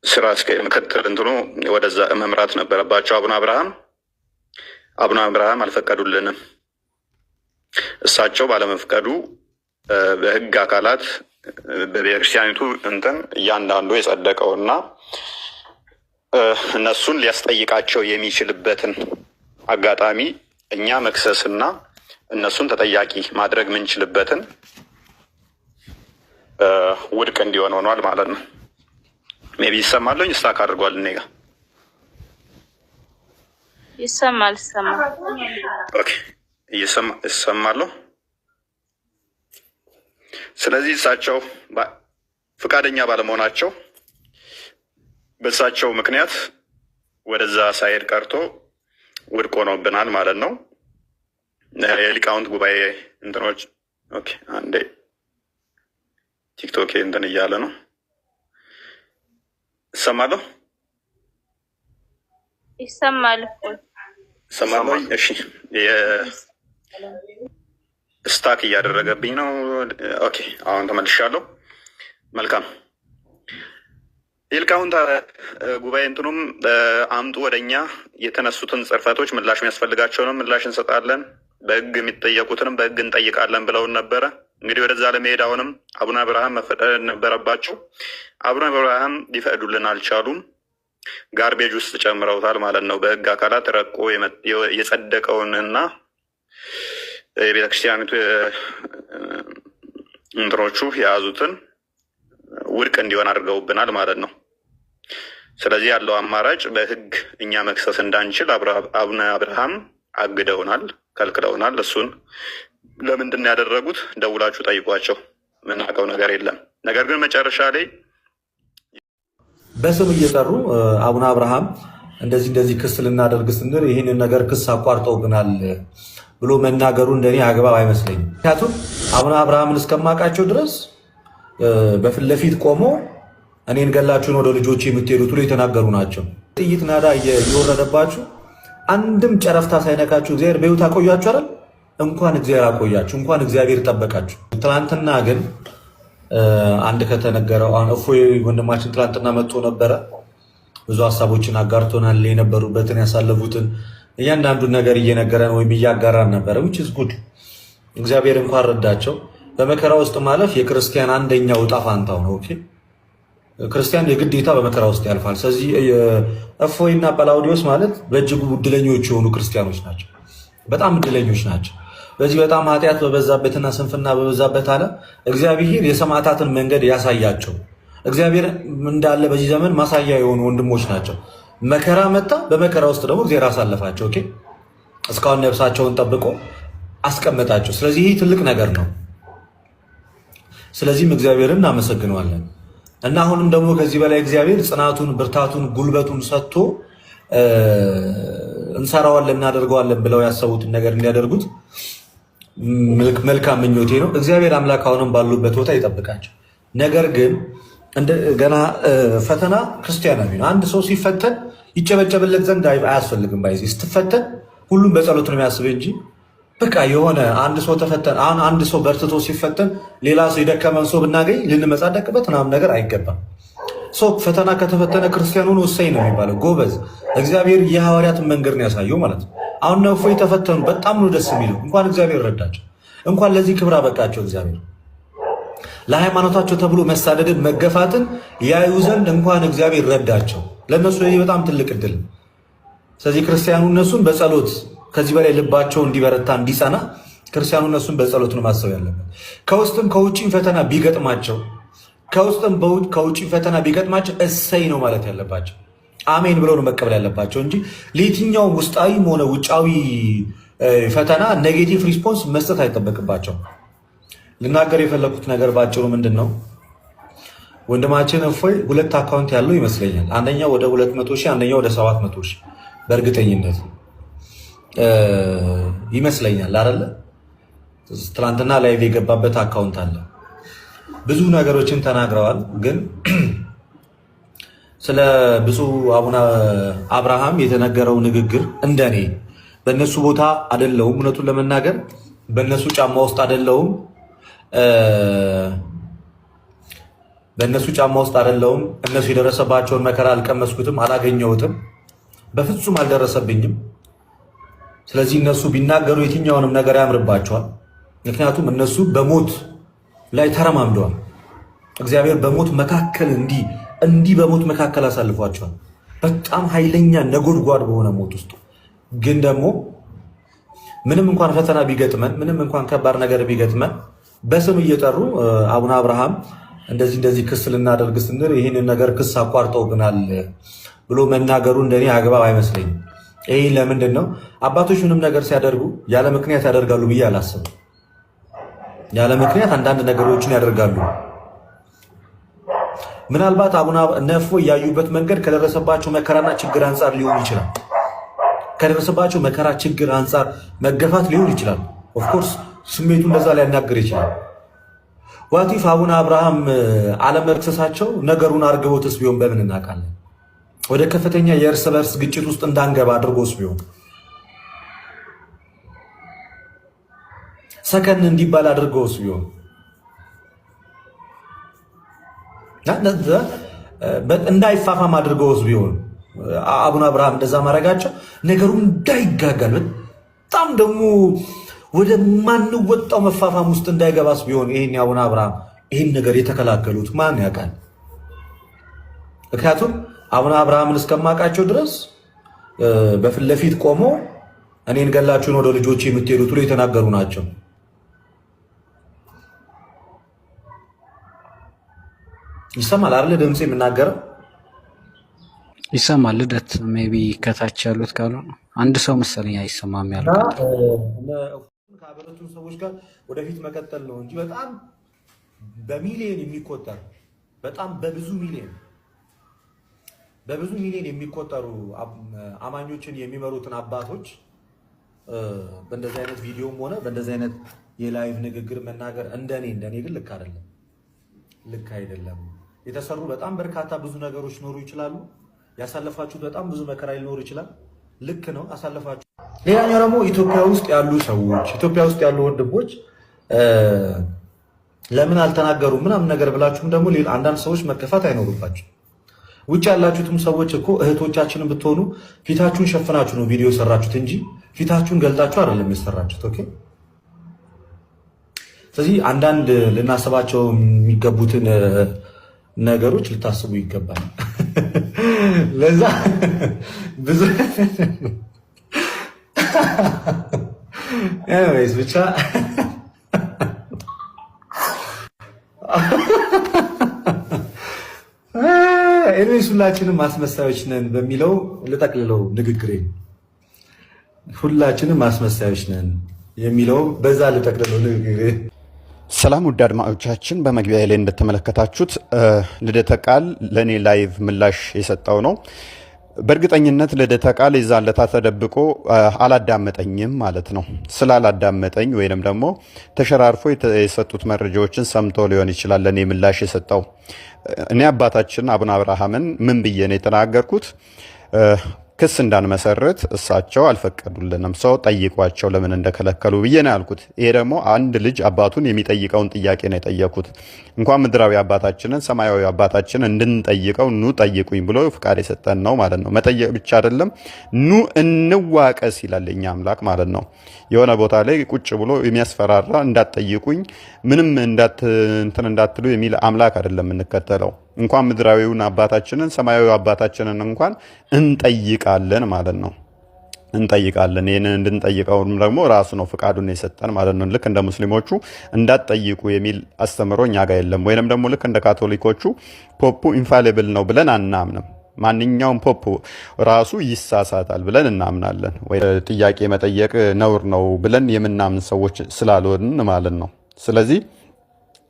ስራ እስከ ምክትል እንትኑ ወደዛ መምራት ነበረባቸው አቡነ አብርሃም አልፈቀዱልንም። እሳቸው ባለመፍቀዱ በህግ አካላት በቤተክርስቲያኒቱ እንትን እያንዳንዱ የጸደቀውና እነሱን ሊያስጠይቃቸው የሚችልበትን አጋጣሚ እኛ መክሰስና እነሱን ተጠያቂ ማድረግ ምንችልበትን ውድቅ እንዲሆን ሆኗል ማለት ነው። ሜቢ ይሰማለኝ ስታክ አድርጓል። እኔ ጋር ይሰማል። ኦኬ ይሰማለሁ። ስለዚህ እሳቸው ፈቃደኛ ባለመሆናቸው በእሳቸው ምክንያት ወደዛ ሳይሄድ ቀርቶ ውድቅ ሆኖብናል ማለት ነው። የሊቃውንት ጉባኤ እንትኖች ኦኬ፣ አንዴ ቲክቶክ እንትን እያለ ነው። ይሰማለሁ? ይሰማል። እሺ፣ ስታክ እያደረገብኝ ነው። ኦኬ፣ አሁን ተመልሻለሁ። መልካም። የሊቃውንት ጉባኤ እንትኑም አምጡ ወደኛ የተነሱትን ጽርፈቶች ምላሽ የሚያስፈልጋቸውንም ምላሽ እንሰጣለን፣ በህግ የሚጠየቁትንም በህግ እንጠይቃለን ብለውን ነበረ። እንግዲህ ወደዛ ለመሄድ አሁንም አቡነ አብርሃም መፈቀድ ነበረባቸው። አቡነ አብርሃም ሊፈቅዱልን አልቻሉም። ጋርቤጅ ውስጥ ጨምረውታል ማለት ነው። በህግ አካላት ረቆ የጸደቀውንና የቤተክርስቲያኒቱ እንትኖቹ የያዙትን ውድቅ እንዲሆን አድርገውብናል ማለት ነው። ስለዚህ ያለው አማራጭ በህግ እኛ መክሰስ እንዳንችል አቡነ አብርሃም አግደውናል፣ ከልክለውናል። እሱን ለምንድን ነው ያደረጉት? ደውላችሁ ጠይቋቸው። ምናውቀው ነገር የለም። ነገር ግን መጨረሻ ላይ በስም እየጠሩ አቡነ አብርሃም እንደዚህ ክስ ልናደርግ ስንል ይህንን ነገር ክስ አቋርጠውብናል ብሎ መናገሩ እንደኔ አግባብ አይመስለኝም። ምክንያቱም አቡነ አብርሃምን እስከማውቃቸው ድረስ በፊት ለፊት ቆሞ እኔን ገላችሁን ወደ ልጆች የምትሄዱት ብሎ የተናገሩ ናቸው። ጥይት ናዳ እየወረደባችሁ አንድም ጨረፍታ ሳይነካችሁ እግዚአብሔር በሕይወት አቆያችሁ አይደል? እንኳን እግዚአብሔር አቆያችሁ፣ እንኳን እግዚአብሔር ጠበቃችሁ። ትናንትና ግን አንድ ከተነገረው አሁን እፎይ ወንድማችን ትናንትና መጥቶ ነበረ። ብዙ ሀሳቦችን አጋርቶናል። የነበሩበትን ያሳለፉትን እያንዳንዱን ነገር እየነገረን ወይም እያጋራን ነበረ። which is good። እግዚአብሔር እንኳን ረዳቸው። በመከራ ውስጥ ማለፍ የክርስቲያን አንደኛው ዕጣ ፋንታው ነው። ኦኬ፣ ክርስቲያን የግዴታ በመከራ ውስጥ ያልፋል። ስለዚህ እፎይና ጳላውዲዮስ ማለት በእጅጉ እድለኞች የሆኑ ክርስቲያኖች ናቸው። በጣም እድለኞች ናቸው። በዚህ በጣም ኃጢአት በበዛበትና ስንፍና በበዛበት ዓለም እግዚአብሔር የሰማዕታትን መንገድ ያሳያቸው እግዚአብሔር እንዳለ በዚህ ዘመን ማሳያ የሆኑ ወንድሞች ናቸው። መከራ መጣ፣ በመከራ ውስጥ ደግሞ እግዚአብሔር አሳለፋቸው። ኦኬ፣ እስካሁን ነፍሳቸውን ጠብቆ አስቀመጣቸው። ስለዚህ ይህ ትልቅ ነገር ነው። ስለዚህም እግዚአብሔርን እናመሰግነዋለን እና አሁንም ደግሞ ከዚህ በላይ እግዚአብሔር ጽናቱን፣ ብርታቱን፣ ጉልበቱን ሰጥቶ እንሰራዋለን እናደርገዋለን ብለው ያሰቡትን ነገር እንዲያደርጉት መልካም ምኞቴ ነው። እግዚአብሔር አምላክ አሁንም ባሉበት ቦታ ይጠብቃቸው። ነገር ግን ገና ፈተና ክርስቲያናዊ ነው። አንድ ሰው ሲፈተን ይጨበጨብለት ዘንድ አያስፈልግም። ባይዚ ስትፈተን ሁሉም በጸሎት ነው የሚያስብ እንጂ በቃ የሆነ አንድ ሰው ተፈተን አሁን አንድ ሰው በርትቶ ሲፈተን ሌላ ሰው የደከመን ሰው ብናገኝ ልንመጻደቅበት ምናምን ነገር አይገባም። ሰው ፈተና ከተፈተነ ክርስቲያኑን ወሳኝ ነው የሚባለው። ጎበዝ፣ እግዚአብሔር የሐዋርያትን መንገድ ነው ያሳየው ማለት ነው። አሁን ነው እፎይ ተፈተኑ፣ በጣም ነው ደስ የሚለው። እንኳን እግዚአብሔር ረዳቸው፣ እንኳን ለዚህ ክብር አበቃቸው። እግዚአብሔር ለሃይማኖታቸው ተብሎ መሳደድን፣ መገፋትን ያዩ ዘንድ እንኳን እግዚአብሔር ረዳቸው። ለእነሱ ይህ በጣም ትልቅ እድል። ስለዚህ ክርስቲያኑ እነሱን በጸሎት ከዚህ በላይ ልባቸው እንዲበረታ እንዲጸና ክርስቲያኑ እነሱን በጸሎት ነው ማሰብ ያለበት። ከውስጥም ከውጭም ፈተና ቢገጥማቸው ከውጭ ፈተና ቢገጥማቸው እሰይ ነው ማለት ያለባቸው። አሜን ብለው ነው መቀበል ያለባቸው እንጂ ለየትኛውም ውስጣዊም ሆነ ውጫዊ ፈተና ኔጌቲቭ ሪስፖንስ መስጠት አይጠበቅባቸው። ልናገር የፈለኩት ነገር ባጭሩ ምንድን ነው? ወንድማችን እፎይ ሁለት አካውንት ያለው ይመስለኛል። አንደኛው ወደ 200 ሺህ፣ አንደኛው ወደ 700 ሺህ በእርግጠኝነት ይመስለኛል አይደለ? ትናንትና ላይቭ የገባበት አካውንት አለ። ብዙ ነገሮችን ተናግረዋል። ግን ስለ ብፁዕ አቡነ አብርሃም የተነገረው ንግግር እንደኔ በእነሱ ቦታ አይደለሁም። እውነቱን ለመናገር በእነሱ ጫማ ውስጥ አይደለሁም። በእነሱ ጫማ ውስጥ አይደለሁም። እነሱ የደረሰባቸውን መከራ አልቀመስኩትም፣ አላገኘሁትም፣ በፍጹም አልደረሰብኝም። ስለዚህ እነሱ ቢናገሩ የትኛውንም ነገር ያምርባቸዋል። ምክንያቱም እነሱ በሞት ላይ ተረማምደዋል። እግዚአብሔር በሞት መካከል እንዲህ በሞት መካከል አሳልፏቸዋል። በጣም ኃይለኛ ነጎድጓድ በሆነ ሞት ውስጥ ግን ደግሞ ምንም እንኳን ፈተና ቢገጥመን፣ ምንም እንኳን ከባድ ነገር ቢገጥመን በስም እየጠሩ አቡነ አብርሃም እንደዚህ ክስ ልናደርግ ስንል ይህንን ነገር ክስ አቋርጠውብናል ብሎ መናገሩ እንደኔ አግባብ አይመስለኝም። ይህ ለምንድን ነው? አባቶች ምንም ነገር ሲያደርጉ ያለ ምክንያት ያደርጋሉ ብዬ አላስብም። ያለ ምክንያት አንዳንድ ነገሮችን ያደርጋሉ። ምናልባት አቡነ ነፎ ያዩበት መንገድ ከደረሰባቸው መከራና ችግር አንጻር ሊሆን ይችላል። ከደረሰባቸው መከራ ችግር አንጻር መገፋት ሊሆን ይችላል። ኦፍኮርስ ስሜቱ እንደዛ ሊያናገር ይችላል። ዋቲፍ አቡነ አብርሃም አለመክሰሳቸው ነገሩን አርግቦትስ ቢሆን በምን እናውቃለን? ወደ ከፍተኛ የእርስ በርስ ግጭት ውስጥ እንዳንገባ አድርጎስ ቢሆን ሰከን እንዲባል አድርገውስ ቢሆን እንዳይፋፋም አድርገውስ ቢሆን አቡነ አብርሃም እንደዛ ማድረጋቸው ነገሩን እንዳይጋጋል በጣም ደግሞ ወደ ማንወጣው መፋፋም ውስጥ እንዳይገባስ ቢሆን ይሄን አቡነ አብርሃም ይሄን ነገር የተከላከሉት ማን ያውቃል? ምክንያቱም አቡነ አብርሃምን እስከማውቃቸው ድረስ በፊት ለፊት ቆሞ እኔን ገላችሁን ወደ ልጆች የምትሄዱት ብሎ የተናገሩ ናቸው። ይሰማል አይደል? ድምጽ የምናገረው ይሰማል። ልደት ሜይ ቢ ከታች ያሉት ካሉ አንድ ሰው መሰለኝ አይሰማም ያለው ከአበረቱን ሰዎች ጋር ወደፊት መቀጠል ነው እንጂ በጣም በሚሊዮን የሚቆጠር በጣም በብዙ ሚሊዮን የሚቆጠሩ አማኞችን የሚመሩትን አባቶች በእንደዚህ አይነት ቪዲዮም ሆነ በእንደዚህ አይነት የላይቭ ንግግር መናገር እንደኔ ግን ልክ አይደለም። የተሰሩ በጣም በርካታ ብዙ ነገሮች ኖሩ ይችላሉ። ያሳለፋችሁት በጣም ብዙ መከራ ሊኖር ይችላል። ልክ ነው፣ አሳለፋችሁ። ሌላኛው ደግሞ ኢትዮጵያ ውስጥ ያሉ ሰዎች፣ ኢትዮጵያ ውስጥ ያሉ ወንድሞች ለምን አልተናገሩ ምናምን ነገር ብላችሁም ደግሞ አንዳንድ ሰዎች መከፋት አይኖሩባችሁ። ውጭ ያላችሁትም ሰዎች እኮ እህቶቻችንን ብትሆኑ ፊታችሁን ሸፍናችሁ ነው ቪዲዮ ሰራችሁት እንጂ ፊታችሁን ገልጣችሁ አይደለም የሰራችሁት። ኦኬ። ስለዚህ አንዳንድ ልናስባቸው የሚገቡትን ነገሮች ልታስቡ ይገባል። ለዛ ብዙ ኤኒዌይስ ብቻ ኤኒዌይስ ሁላችንም አስመሳዮች ነን በሚለው ልጠቅልለው ንግግሬን። ሁላችንም አስመሳዮች ነን የሚለው በዛ ልጠቅልለው ንግግሬን። ሰላም ውድ አድማጮቻችን፣ በመግቢያ ላይ እንደተመለከታችሁት ልደተ ቃል ለእኔ ላይቭ ምላሽ የሰጠው ነው። በእርግጠኝነት ልደተ ቃል የዛን ዕለት ተደብቆ አላዳመጠኝም ማለት ነው። ስላላዳመጠኝ ወይንም ደግሞ ተሸራርፎ የሰጡት መረጃዎችን ሰምቶ ሊሆን ይችላል ለእኔ ምላሽ የሰጠው። እኔ አባታችን አቡነ አብርሃምን ምን ብዬ ነው የተናገርኩት? ክስ እንዳንመሰርት እሳቸው አልፈቀዱልንም፣ ሰው ጠይቋቸው ለምን እንደከለከሉ ብዬ ነው ያልኩት። ይሄ ደግሞ አንድ ልጅ አባቱን የሚጠይቀውን ጥያቄ ነው የጠየኩት። እንኳን ምድራዊ አባታችንን ሰማያዊ አባታችንን እንድንጠይቀው ኑ ጠይቁኝ ብሎ ፍቃድ የሰጠን ነው ማለት ነው። መጠየቅ ብቻ አይደለም፣ ኑ እንዋቀስ ይላል የኛ አምላክ ማለት ነው። የሆነ ቦታ ላይ ቁጭ ብሎ የሚያስፈራራ እንዳትጠይቁኝ ምንም እንትን እንዳትሉ የሚል አምላክ አይደለም የምንከተለው። እንኳን ምድራዊውን አባታችንን ሰማያዊ አባታችንን እንኳን እንጠይቃለን ማለት ነው። እንጠይቃለን። ይህንን እንድንጠይቀውም ደግሞ ራሱ ነው ፍቃዱን የሰጠን ማለት ነው። ልክ እንደ ሙስሊሞቹ እንዳትጠይቁ የሚል አስተምሮ እኛ ጋር የለም። ወይንም ደግሞ ልክ እንደ ካቶሊኮቹ ፖፑ ኢንፋሊብል ነው ብለን አናምንም። ማንኛውም ፖፕ ራሱ ይሳሳታል ብለን እናምናለን። ወይ ጥያቄ መጠየቅ ነውር ነው ብለን የምናምን ሰዎች ስላልሆንን ማለት ነው። ስለዚህ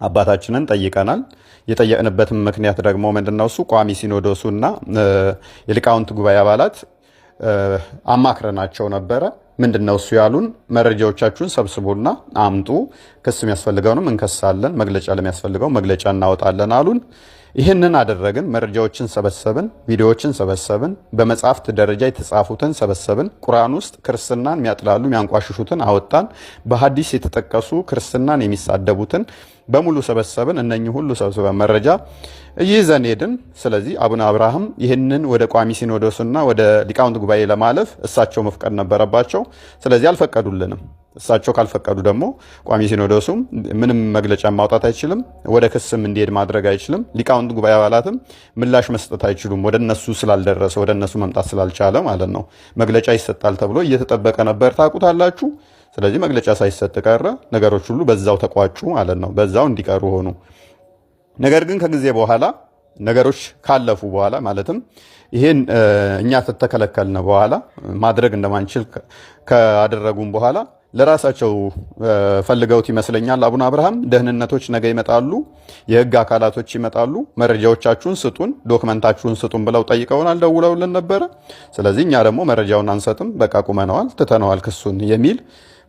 አባታችንን ጠይቀናል። የጠየቅንበትም ምክንያት ደግሞ ምንድነው? እሱ ቋሚ ሲኖዶሱና የሊቃውንት ጉባኤ አባላት አማክረናቸው ነበረ። ምንድነው እሱ ያሉን? መረጃዎቻችሁን ሰብስቡና አምጡ፣ ክስ የሚያስፈልገውንም እንከሳለን፣ መግለጫ ለሚያስፈልገው መግለጫ እናወጣለን አሉን። ይህንን አደረግን። መረጃዎችን ሰበሰብን፣ ቪዲዮዎችን ሰበሰብን፣ በመጽሐፍት ደረጃ የተጻፉትን ሰበሰብን። ቁርአን ውስጥ ክርስትናን የሚያጥላሉ የሚያንቋሽሹትን አወጣን። በሐዲስ የተጠቀሱ ክርስትናን የሚሳደቡትን በሙሉ ሰበሰብን። እነኚህ ሁሉ ሰብስበን መረጃ ይዘን ሄድን። ስለዚህ አቡነ አብርሃም ይህንን ወደ ቋሚ ሲኖዶስና ወደ ሊቃውንት ጉባኤ ለማለፍ እሳቸው መፍቀድ ነበረባቸው። ስለዚህ አልፈቀዱልንም። እሳቸው ካልፈቀዱ ደግሞ ቋሚ ሲኖዶሱም ምንም መግለጫ ማውጣት አይችልም፣ ወደ ክስም እንዲሄድ ማድረግ አይችልም። ሊቃውንት ጉባኤ አባላትም ምላሽ መስጠት አይችሉም፣ ወደ እነሱ ስላልደረሰ ወደ እነሱ መምጣት ስላልቻለ ማለት ነው። መግለጫ ይሰጣል ተብሎ እየተጠበቀ ነበር፣ ታውቁታላችሁ። ስለዚህ መግለጫ ሳይሰጥ ቀረ። ነገሮች ሁሉ በዛው ተቋጩ ማለት ነው፣ በዛው እንዲቀሩ ሆኑ። ነገር ግን ከጊዜ በኋላ ነገሮች ካለፉ በኋላ ማለትም ይሄን እኛ ተተከለከልን በኋላ ማድረግ እንደማንችል ካደረጉም በኋላ ለራሳቸው ፈልገውት ይመስለኛል አቡነ አብርሃም ደህንነቶች ነገ ይመጣሉ፣ የህግ አካላቶች ይመጣሉ፣ መረጃዎቻችሁን ስጡን፣ ዶክመንታችሁን ስጡን ብለው ጠይቀውናል፣ ደውለውልን ነበረ። ስለዚህ እኛ ደግሞ መረጃውን አንሰጥም፣ በቃ ቁመነዋል፣ ትተነዋል ክሱን የሚል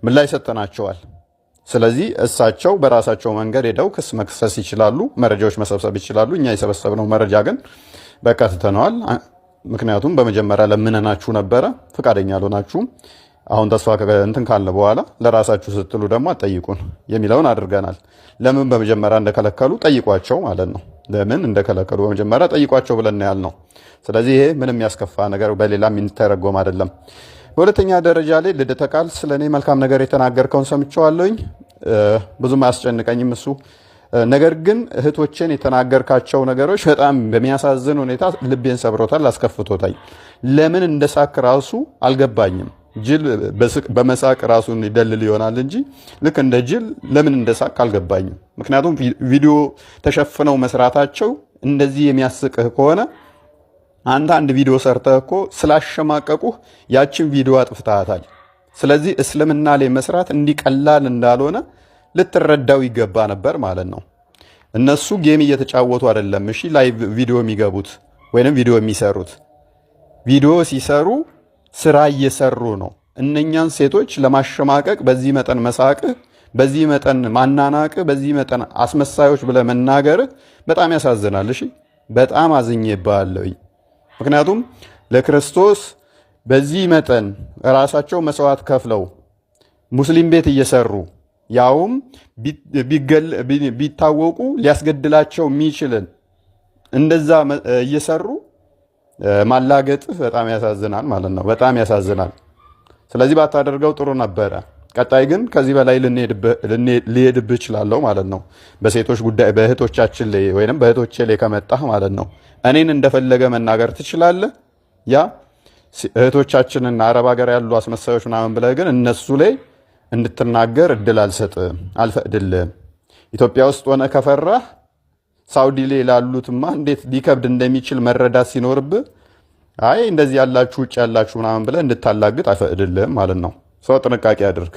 ምላሽ ሰጥተናቸዋል። ስለዚህ እሳቸው በራሳቸው መንገድ ሄደው ክስ መክሰስ ይችላሉ፣ መረጃዎች መሰብሰብ ይችላሉ። እኛ የሰበሰብነው መረጃ ግን በቃ ትተነዋል፣ ምክንያቱም በመጀመሪያ ለምነናችሁ ነበረ፣ ፈቃደኛ አልሆናችሁም። አሁን ተስፋ እንትን ካለ በኋላ ለራሳችሁ ስትሉ ደግሞ አጠይቁን የሚለውን አድርገናል። ለምን በመጀመሪያ እንደከለከሉ ጠይቋቸው ማለት ነው። ለምን እንደከለከሉ በመጀመሪያ ጠይቋቸው ብለን ያልነው። ስለዚህ ይሄ ምንም ያስከፋ ነገር በሌላ የሚተረጎም አይደለም። በሁለተኛ ደረጃ ላይ ልደተ ቃል ስለኔ መልካም ነገር የተናገርከውን ሰምቼዋለሁኝ። ብዙም አያስጨንቀኝም እሱ ነገር ግን እህቶችን የተናገርካቸው ነገሮች በጣም በሚያሳዝን ሁኔታ ልቤን ሰብሮታል፣ አስከፍቶታል። ለምን እንደሳክ ራሱ አልገባኝም። ጅል በመሳቅ ራሱን ይደልል ይሆናል እንጂ ልክ እንደ ጅል ለምን እንደሳቅ አልገባኝም። ምክንያቱም ቪዲዮ ተሸፍነው መስራታቸው እንደዚህ የሚያስቅህ ከሆነ አንድ ቪዲዮ ሰርተህ እኮ ስላሸማቀቁህ ያችን ቪዲዮ አጥፍታታል። ስለዚህ እስልምና ላይ መስራት እንዲቀላል እንዳልሆነ ልትረዳው ይገባ ነበር ማለት ነው። እነሱ ጌም እየተጫወቱ አይደለም። እሺ ላይቭ ቪዲዮ የሚገቡት ወይንም ቪዲዮ የሚሰሩት ቪዲዮ ሲሰሩ ስራ እየሰሩ ነው። እነኛን ሴቶች ለማሸማቀቅ በዚህ መጠን መሳቅህ፣ በዚህ መጠን ማናናቅህ፣ በዚህ መጠን አስመሳዮች ብለህ መናገርህ በጣም ያሳዝናል። እሺ በጣም አዝኜብሃለሁኝ። ምክንያቱም ለክርስቶስ በዚህ መጠን ራሳቸው መስዋዕት ከፍለው ሙስሊም ቤት እየሰሩ ያውም ቢታወቁ ሊያስገድላቸው የሚችልን እንደዛ እየሰሩ ማላገጥህ በጣም ያሳዝናል ማለት ነው። በጣም ያሳዝናል። ስለዚህ ባታደርገው ጥሩ ነበረ። ቀጣይ ግን ከዚህ በላይ ሊሄድብህ እችላለሁ ማለት ነው። በሴቶች ጉዳይ በእህቶቻችን ላይ ወይንም በእህቶቼ ላይ ከመጣህ ማለት ነው እኔን እንደፈለገ መናገር ትችላለህ። ያ እህቶቻችንና አረብ ሀገር ያሉ አስመሳዮች ምናምን ብለህ ግን እነሱ ላይ እንድትናገር እድል አልሰጥም፣ አልፈቅድልህም። ኢትዮጵያ ውስጥ ሆነ ከፈራህ ሳውዲ ላይ ላሉትማ እንዴት ሊከብድ እንደሚችል መረዳት ሲኖርብህ አይ እንደዚህ ያላችሁ ውጭ ያላችሁ ምናምን ብለህ እንድታላግጥ አይፈቅድልህም ማለት ነው። ሰው ጥንቃቄ አድርግ።